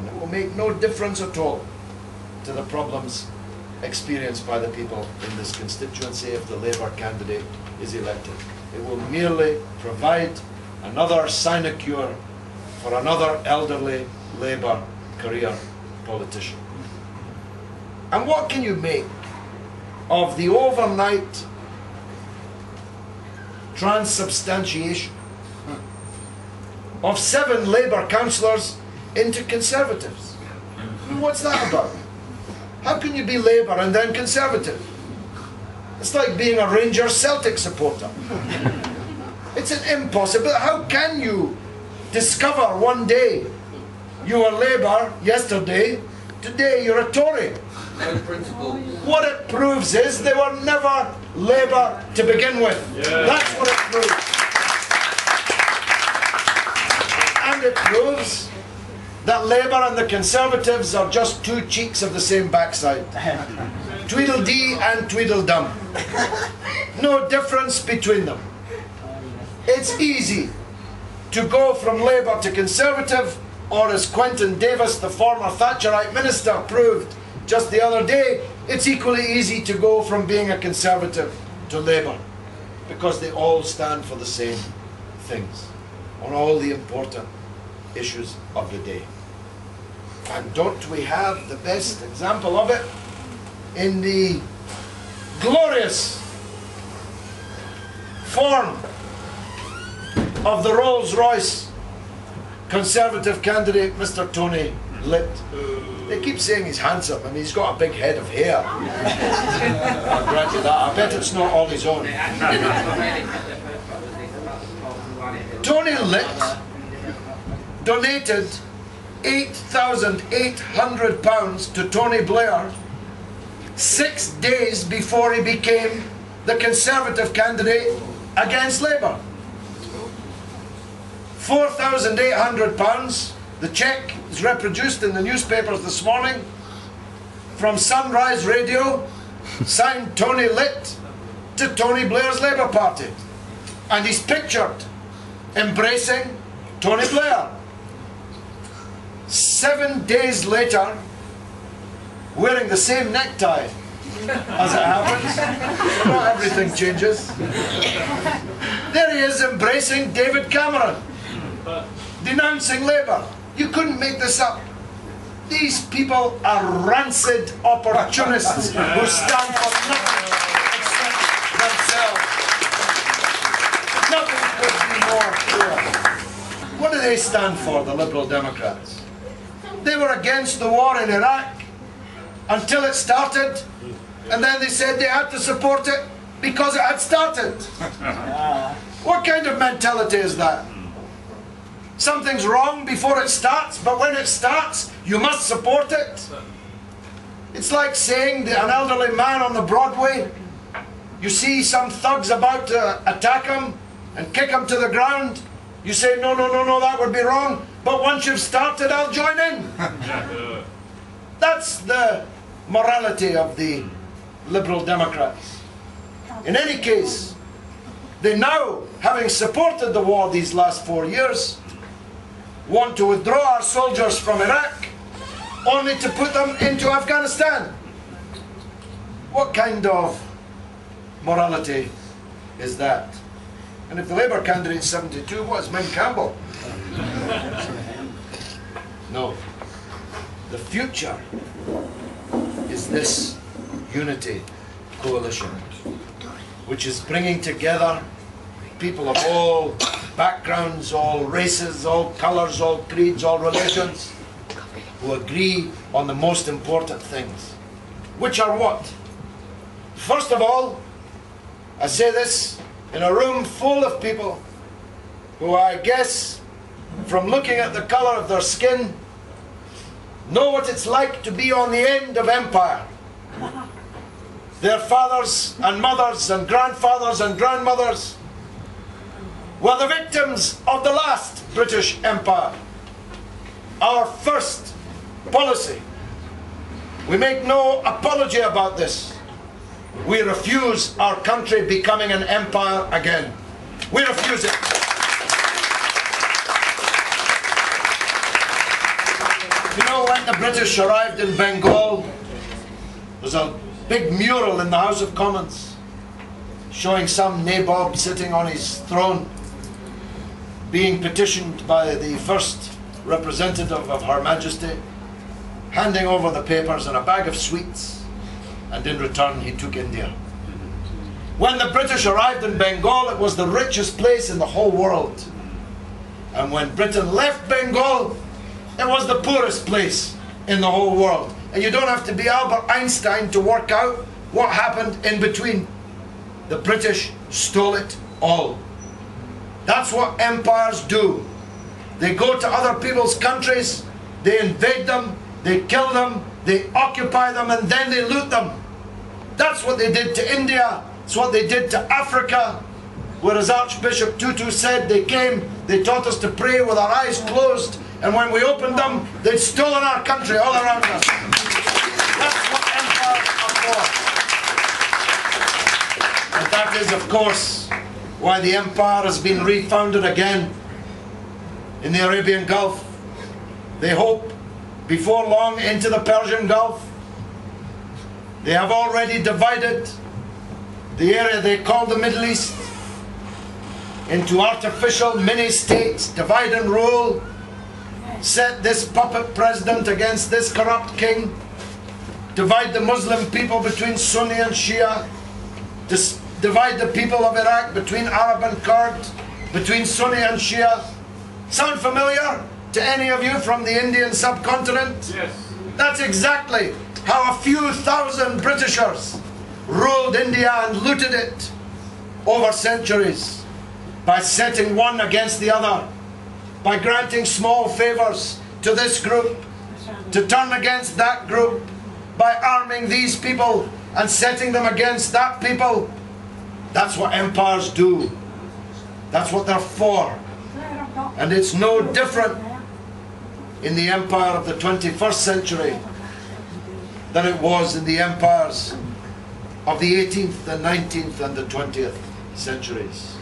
It will make no difference at all to the problems experienced by the people in this constituency if the Labour candidate is elected. It will merely provide another sinecure for another elderly Labour career politician. And what can you make of the overnight transubstantiation of 7 Labour councillors into Conservatives? I mean, what's that about? How can you be Labour and then Conservative? It's like being a Rangers Celtic supporter. It's an impossible. How can you discover one day you were Labour yesterday, today you're a Tory? No principle. What it proves is they were never Labour to begin with. Yeah. That's what it proves. And it proves that Labour and the Conservatives are just two cheeks of the same backside. Tweedledee and Tweedledum. No difference between them. It's easy to go from Labour to Conservative, or as Quentin Davis, the former Thatcherite minister, proved just the other day, it's equally easy to go from being a Conservative to Labour, because they all stand for the same things on all the important issues of the day. And don't we have the best example of it in the glorious form of the Rolls-Royce Conservative candidate, Mr. Tony Litt. They keep saying he's handsome. I mean, he's got a big head of hair. I'll grant you that. I bet it's not all his own. Tony Litt donated £8,800 to Tony Blair 6 days before he became the Conservative candidate against Labour. £4,800, the cheque is reproduced in the newspapers this morning, from Sunrise Radio, signed Tony Litt to Tony Blair's Labour Party. And he's pictured embracing Tony Blair. 7 days later, wearing the same necktie, as it happens, not everything changes. There he is embracing David Cameron, denouncing Labour. You couldn't make this up. These people are rancid opportunists who stand for nothing except themselves. Nothing could be more clear. What do they stand for, the Liberal Democrats? They were against the war in Iraq until it started, and then they said they had to support it because it had started. What kind of mentality is that? Something's wrong before it starts, but when it starts, you must support it. It's like saying that an elderly man on the Broadway, you see some thugs about to attack him and kick him to the ground. You say, no, no, no, no, that would be wrong. But once you've started, I'll join in. That's the morality of the Liberal Democrats. In any case, they now, having supported the war these last 4 years, want to withdraw our soldiers from Iraq, only to put them into Afghanistan. What kind of morality is that? And if the Labour candidate's 72, what is Min Campbell? No. The future is this unity coalition, which is bringing together people of all backgrounds, all races, all colours, all creeds, all religions, who agree on the most important things. Which are what? First of all, I say this in a room full of people who, I guess, from looking at the colour of their skin, know what it's like to be on the end of empire. Their fathers and mothers and grandfathers and grandmothers were the victims of the last British Empire. Our first policy, we make no apology about this. We refuse our country becoming an empire again. We refuse it. You know, when the British arrived in Bengal, there was a big mural in the House of Commons showing some nabob sitting on his throne being petitioned by the first representative of Her Majesty, handing over the papers and a bag of sweets, and in return he took India. When the British arrived in Bengal, it was the richest place in the whole world. And when Britain left Bengal, it was the poorest place in the whole world. And you don't have to be Albert Einstein to work out what happened in between. The British stole it all. That's what empires do. They go to other people's countries, they invade them, they kill them, they occupy them, and then they loot them. That's what they did to India. It's what they did to Africa, where, as Archbishop Tutu said, they came, they taught us to pray with our eyes closed, and when we opened them, they'd stolen our country all around us. That's what empires are for. And that is, of course, why the empire has been refounded again in the Arabian Gulf. They hope, before long, into the Persian Gulf. They have already divided the area they call the Middle East into artificial mini-states, divide and rule, set this puppet president against this corrupt king, divide the Muslim people between Sunni and Shia, divide the people of Iraq between Arab and Kurd, between Sunni and Shia. Sound familiar to any of you from the Indian subcontinent? Yes. That's exactly how a few thousand Britishers ruled India and looted it over centuries, by setting one against the other, by granting small favours to this group, to turn against that group, by arming these people and setting them against that people. That's what empires do. That's what they're for. And it's no different in the empire of the 21st century than it was in the empires of the 18th, the 19th and the 20th centuries.